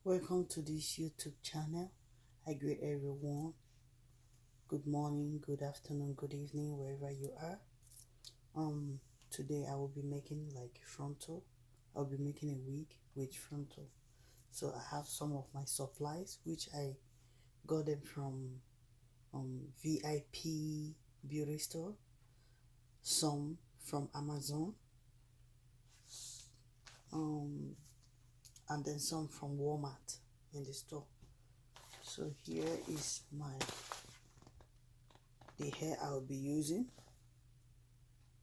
Welcome to this YouTube channel. I greet everyone. Good morning, good afternoon, good evening, wherever you are. Today I will be making like frontal. I'll be making a wig with frontal. So I have some of my supplies which I got them from V.I.P beauty store, some from Amazon, and then some from Walmart in the store. So here is the hair I'll be using.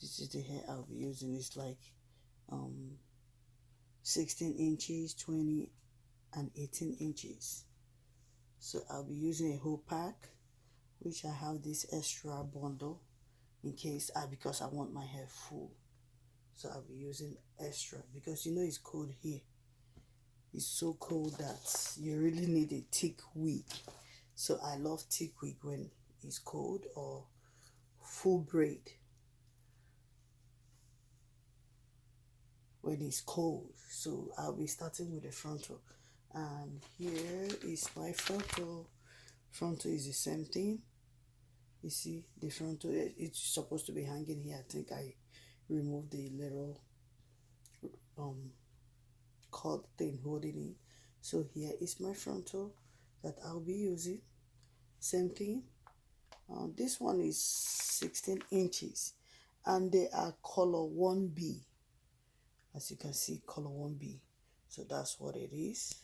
This is the hair I'll be using. It's like 16 inches, 20 and 18 inches. So I'll be using a whole pack, which I have this extra bundle in case because I want my hair full. So I'll be using extra because you know it's cold here. It's so cold that you really need a thick wig. So I love thick wig when it's cold, or full braid when it's cold. So I'll be starting with the frontal, and here is my frontal. Frontal is the same thing. You see the frontal, it's supposed to be hanging here. I think I removed the little cord thing holding it. So here is my frontal that I'll be using. Same thing. This one is 16 inches and they are color 1B. As you can see, color 1B. So that's what it is.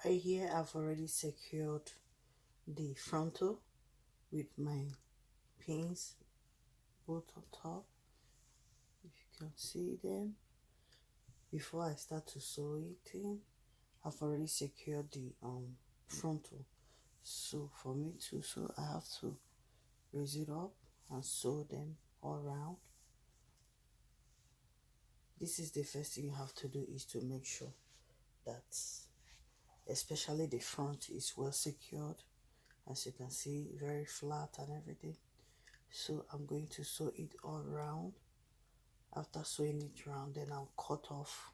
Right here I've already secured the frontal with my pins, both on top, if you can see them. Before I start to sew it in, I've already secured the frontal. So for me to sew, I have to raise it up and sew them all around. This is the first thing you have to do, is to make sure that especially the front is well secured. As you can see, very flat and everything. So I'm going to sew it all around. After sewing it around, then I'll cut off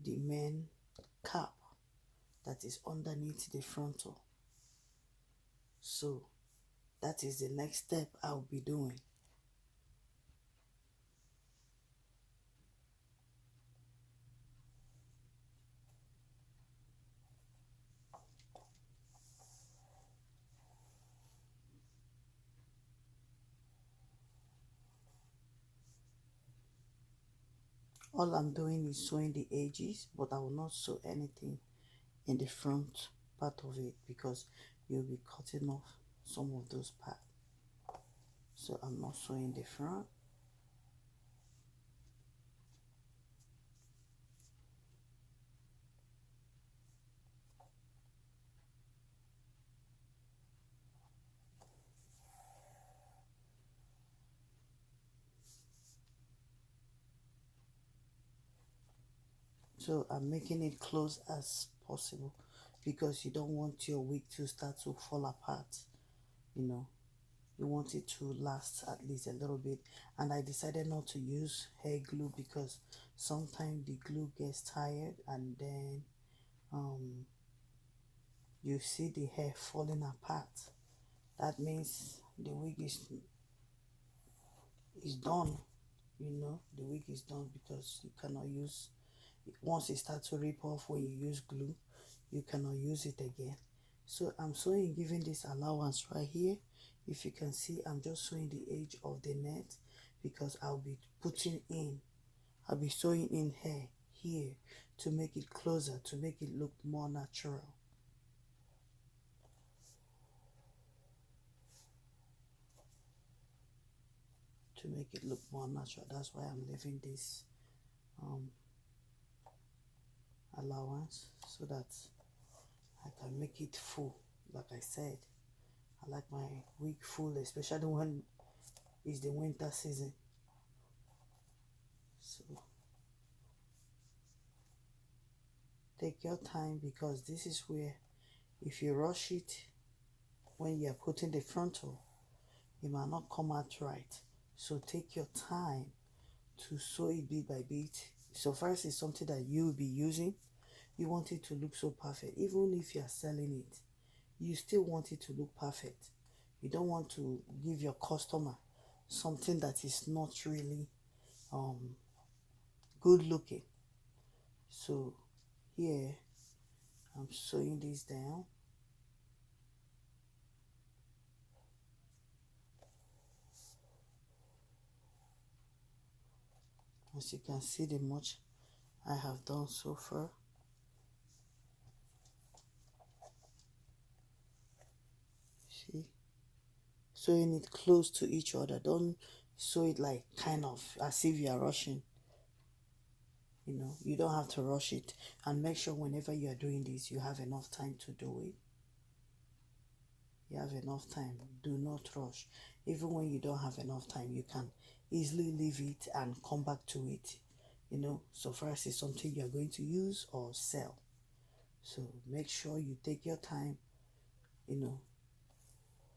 the main cap that is underneath the frontal. So that is the next step I'll be doing. All I'm doing is sewing the edges, but I will not sew anything in the front part of it because you'll be cutting off some of those parts. So I'm not sewing the front. So I'm making it close as possible because you don't want your wig to start to fall apart. You want it to last at least a little bit. And I decided not to use hair glue because sometimes the glue gets tired and then you see the hair falling apart. That means the wig is done. The wig is done because you cannot use it. Once it starts to rip off when you use glue, you cannot use it again. So I'm sewing, giving this allowance right here. If you can see, I'm just sewing the edge of the net because I'll be sewing in hair here to make it closer, to make it look more natural. To make it look more natural. That's why I'm leaving this allowance so that I can make it full. Like I said, I like my wig full, especially when it's the winter season. So take your time because this is where, if you rush it when you're putting the frontal, it might not come out right. So take your time to sew it bit by bit. So first is something that you'll be using, you want it to look so perfect. Even if you are selling it, you still want it to look perfect. You don't want to give your customer something that is not really good looking. So here I'm sewing this down. As you can see, the much I have done so far. See, sewing it close to each other. Don't sew it like kind of as if you are rushing. You know, you don't have to rush it. And make sure whenever you are doing this, you have enough time to do it. You have enough time. Do not rush. Even when you don't have enough time, you can easily leave it and come back to it. You know, so far as it's something you're going to use or sell. So make sure you take your time, you know,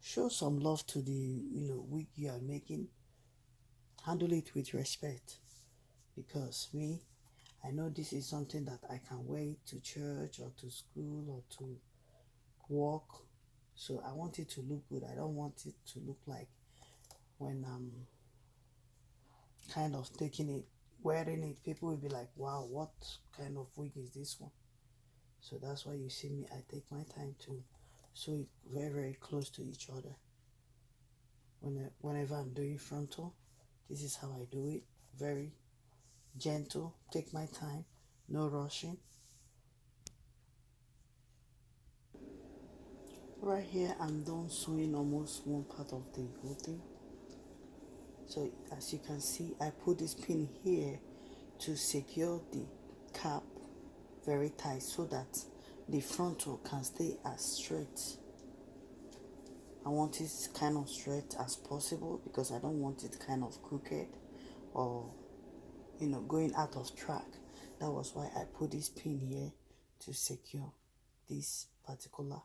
show some love to the, wig you are making. Handle it with respect, because me, I know this is something that I can wear to church or to school or to work. So I want it to look good. I don't want it to look like when I'm kind of taking it, wearing it, people will be like, wow, what kind of wig is this one? So that's why you see me, I take my time to sew it very, very close to each other. Whenever I'm doing frontal, this is how I do it. Very gentle, take my time, no rushing. Right here, I'm done sewing almost one part of the whole thing. So as you can see, I put this pin here to secure the cap very tight so that the frontal can stay as straight. I want it kind of straight as possible because I don't want it kind of crooked or going out of track. That was why I put this pin here to secure this particular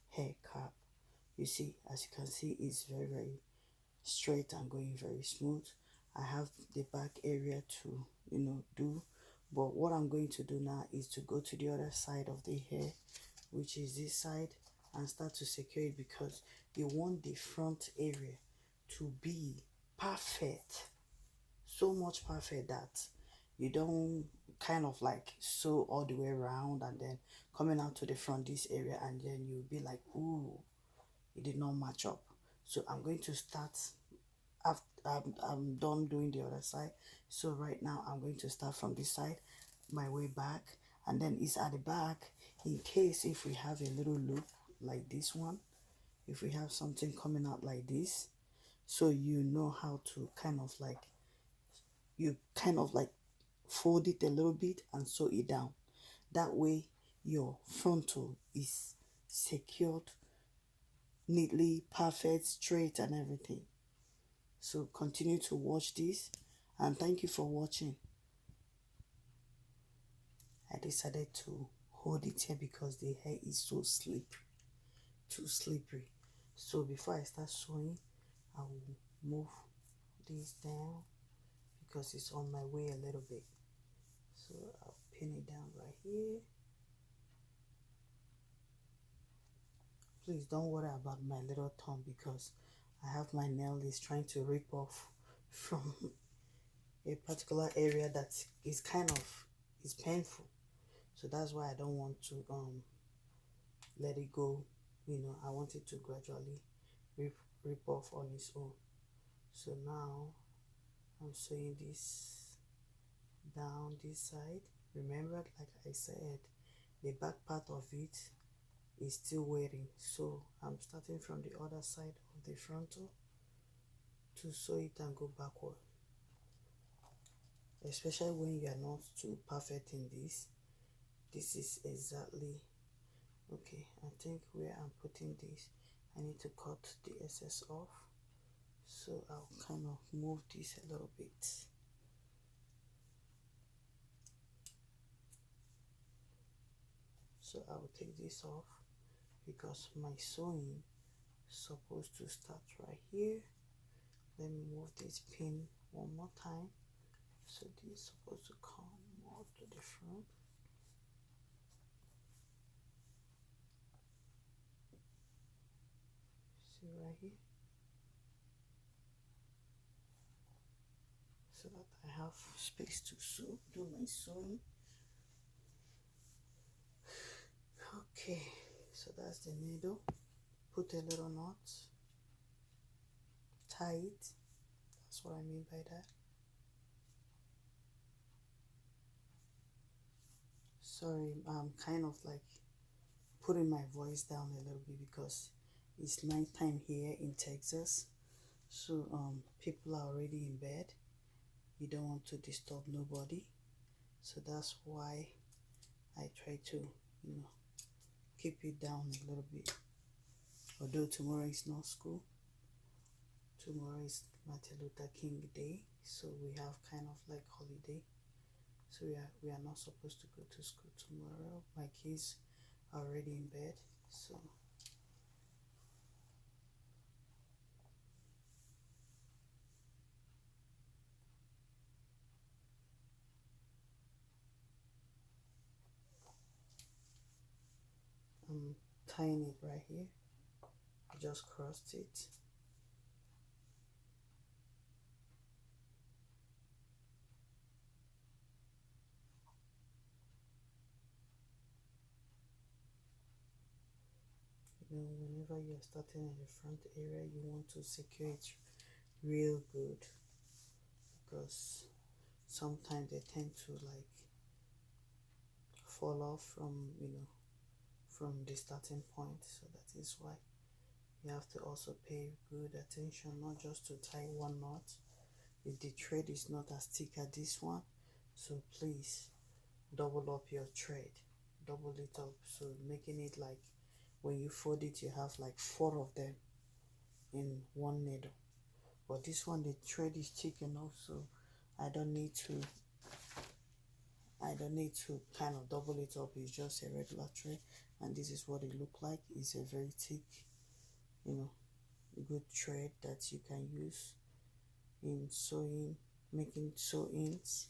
hair cap. You see, as you can see, it's very, very straight and going very smooth. I have the back area to do, but what I'm going to do now is to go to the other side of the hair, which is this side, and start to secure it, because you want the front area to be perfect, so much perfect that you don't kind of like sew all the way around and then coming out to the front this area, and then you'll be like, ooh, it did not match up. So I'm going to start after I'm done doing the other side. So right now I'm going to start from this side my way back, and then it's at the back in case if we have a little loop like this one, if we have something coming out like this, so you know how to kind of like fold it a little bit and sew it down. That way your frontal is secured neatly, perfect, straight and everything. So continue to watch this, and thank you for watching. I decided to hold it here because the hair is so slippery, too slippery. So before I start sewing, I will move this down because it's on my way a little bit. So I'll pin it down right here. Please don't worry about my little thumb because I have my nail is trying to rip off from a particular area that is is painful. So that's why I don't want to let it go. I want it to gradually rip off on its own. So now I'm sewing this down this side. Remember, like I said, the back part of it is still wearing, so I'm starting from the other side of the frontal to sew it and go backward, especially when you are not too perfect in this. This is exactly okay. I think where I'm putting this, I need to cut the excess off, so I'll kind of move this a little bit. So I will take this off because my sewing is supposed to start right here. Let me move this pin one more time. So this is supposed to come more to the front. here so that I have space to do my sewing. Okay, so that's the needle. Put a little knot, tie it. That's what I mean by that. Sorry, I'm kind of like putting my voice down a little bit because it's nighttime here in Texas. So people are already in bed. You don't want to disturb nobody. So that's why I try to, keep it down a little bit. Although tomorrow is not school. Tomorrow is Martin Luther King Day. So we have kind of like holiday. So we are not supposed to go to school tomorrow. My kids are already in bed. So I'm tying it right here. I just crossed it. Whenever you're starting in the front area, you want to secure it real good because sometimes they tend to like fall off from the starting point. So that is why you have to also pay good attention, not just to tie one knot. If the thread is not as thick as this one, so please double up your thread, double it up, so making it like when you fold it you have like 4 of them in one needle. But this one, the thread is thick enough, so I don't need to kind of double it up. It's just a regular thread, and this is what it look like. It's a very thick, good thread that you can use in sewing, making sew-ins.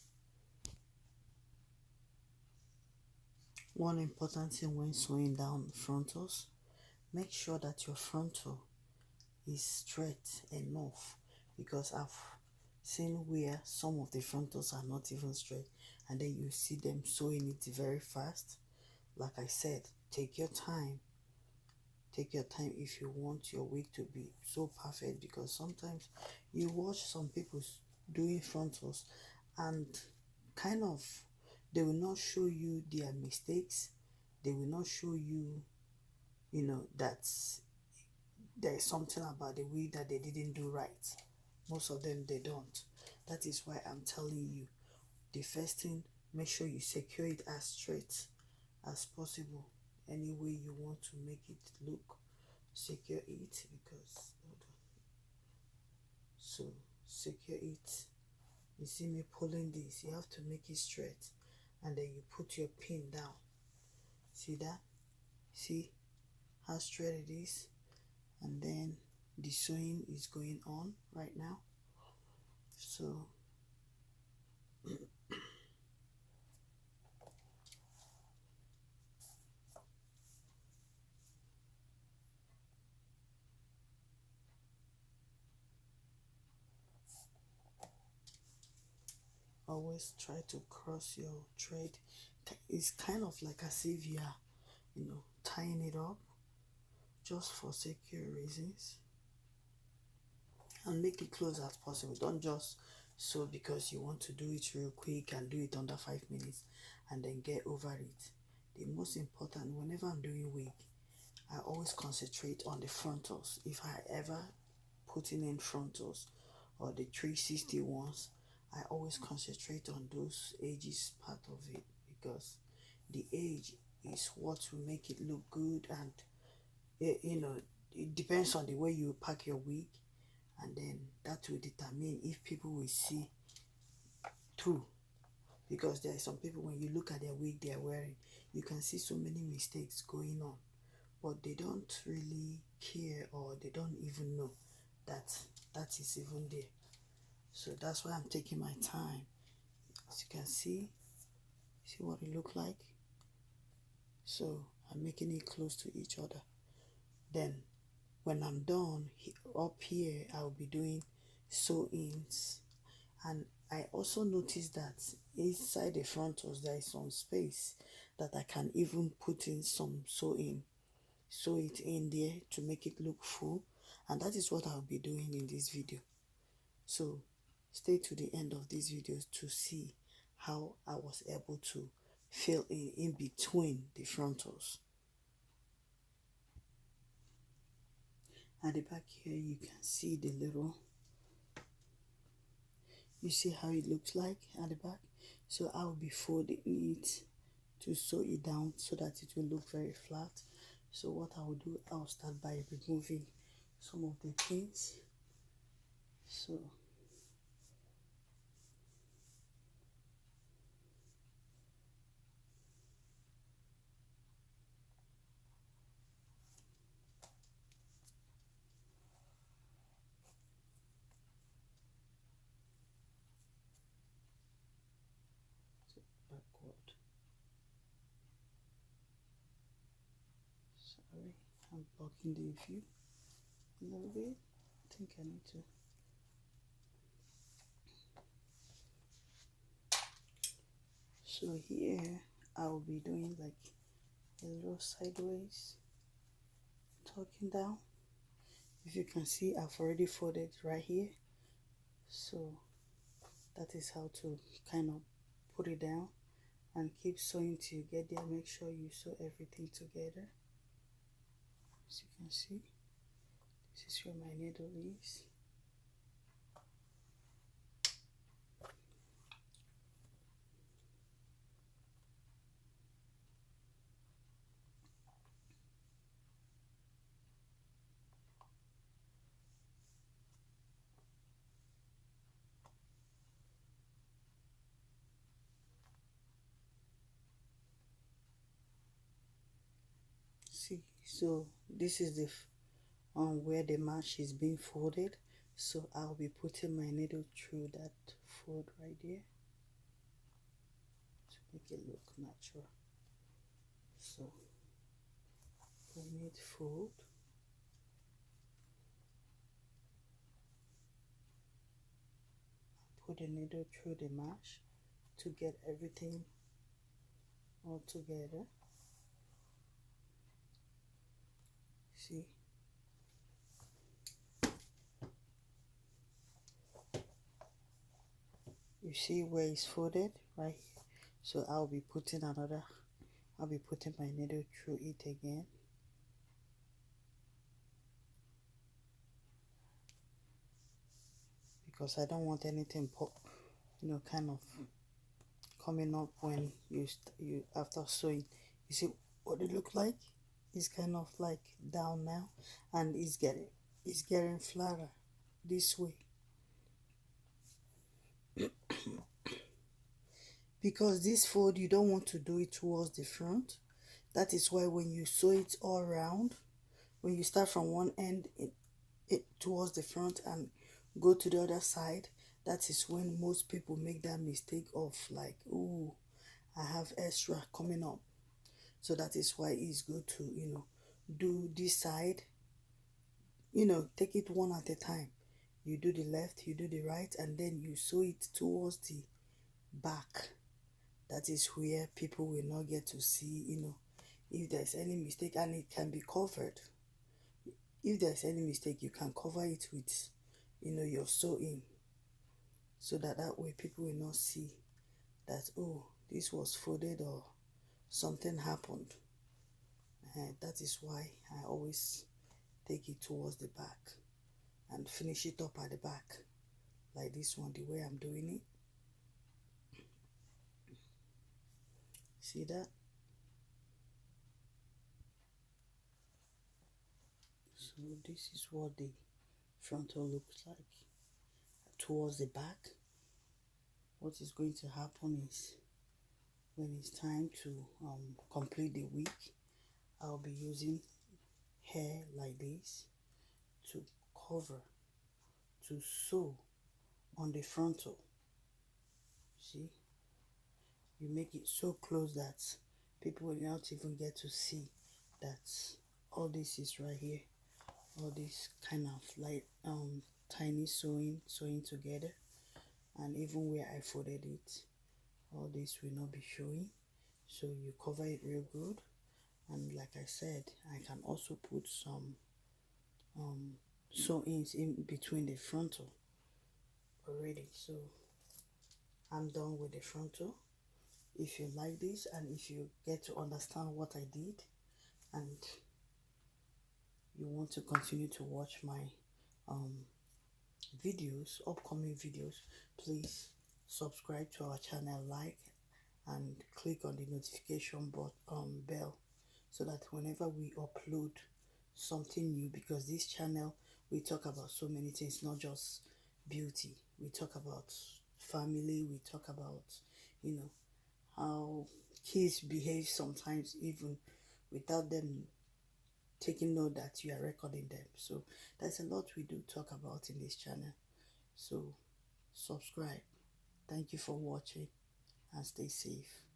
One important thing when sewing down frontals, make sure that your frontal is straight enough, because I've seen where some of the frontals are not even straight and then you see them sewing it very fast. Like I said, take your time. Take your time if you want your wig to be so perfect, because sometimes you watch some people doing frontals and kind of they will not show you their mistakes. They will not show you, that there is something about the wig that they didn't do right. Most of them, they don't. That is why I'm telling you, the first thing, make sure you secure it as straight as possible. Any way you want to make it look, secure it, because so secure it. You see me pulling this, you have to make it straight, and then you put your pin down. See that? See how straight it is? And then the sewing is going on right now. So always try to cross your thread. It's kind of like as if you are, tying it up just for secure reasons. And make it close as possible. Don't just sew because you want to do it real quick and do it under 5 minutes and then get over it. The most important, whenever I'm doing wig, I always concentrate on the frontals. If I ever putting in frontals or the 360 ones, I always concentrate on those edges part of it, because the edge is what will make it look good. And it depends on the way you pack your wig, and then that will determine if people will see through. Because there are some people, when you look at their wig they are wearing, you can see so many mistakes going on, but they don't really care, or they don't even know that is even there. So that's why I'm taking my time. As you can see what it look like. So I'm making it close to each other. Then when I'm done up here, I'll be doing sew-ins. And I also noticed that inside the frontals there is some space that I can even put in some sew it in there to make it look full. And that is what I'll be doing in this video. So stay to the end of this video to see how I was able to fill in between the frontals. At the back here you can see the little, you see how it looks like at the back. So I'll be folding it to sew it down so that it will look very flat. So what I will do, I'll start by removing some of the things. So backward. Sorry, I'm blocking the view a little bit. I think I need to. So here I'll be doing like a little sideways, tucking down. If you can see, I've already folded right here. So that is how to kind of put it down and keep sewing till you get there. Make sure you sew everything together. As you can see, this is where my needle is. See, so this is the where the mesh is being folded. So I'll be putting my needle through that fold right there to make it look natural. So we need fold, put the needle through the mesh to get everything all together. See, you see where it's folded right here. So I'll be putting my needle through it again. Because I don't want anything kind of coming up when you after sewing. You see what it look like? It's kind of like down now, and it's getting flatter this way. Because this fold, you don't want to do it towards the front. That is why when you sew it all around, when you start from one end towards the front and go to the other side, that is when most people make that mistake of like, oh, I have extra coming up. So that is why it's good to do this side, take it one at a time. You do the left, you do the right, and then you sew it towards the back. That is where people will not get to see if there's any mistake, and it can be covered. If there's any mistake, you can cover it with your sewing, so that way people will not see that, oh, this was folded or something happened. That is why I always take it towards the back and finish it up at the back, like this one, the way I'm doing it. See that? So this is what the frontal looks like towards the back. What is going to happen is, when it's time to complete the wig, I'll be using hair like this to cover, to sew on the frontal. See, you make it so close that people will not even get to see that all this is right here. all this kind of like tiny sewing together, and even where I folded it, all this will not be showing. So you cover it real good, and like I said, I can also put some sewings in between the frontal already. So I'm done with the frontal. If you like this and if you get to understand what I did, and you want to continue to watch my um videos, upcoming videos, please subscribe to our channel, like, and click on the notification bell, so that whenever we upload something new, because this channel we talk about so many things, not just beauty. We talk about family, we talk about, you know, how kids behave sometimes even without them taking note that you are recording them. So there's a lot we do talk about in this channel. So subscribe. Thank you for watching and stay safe.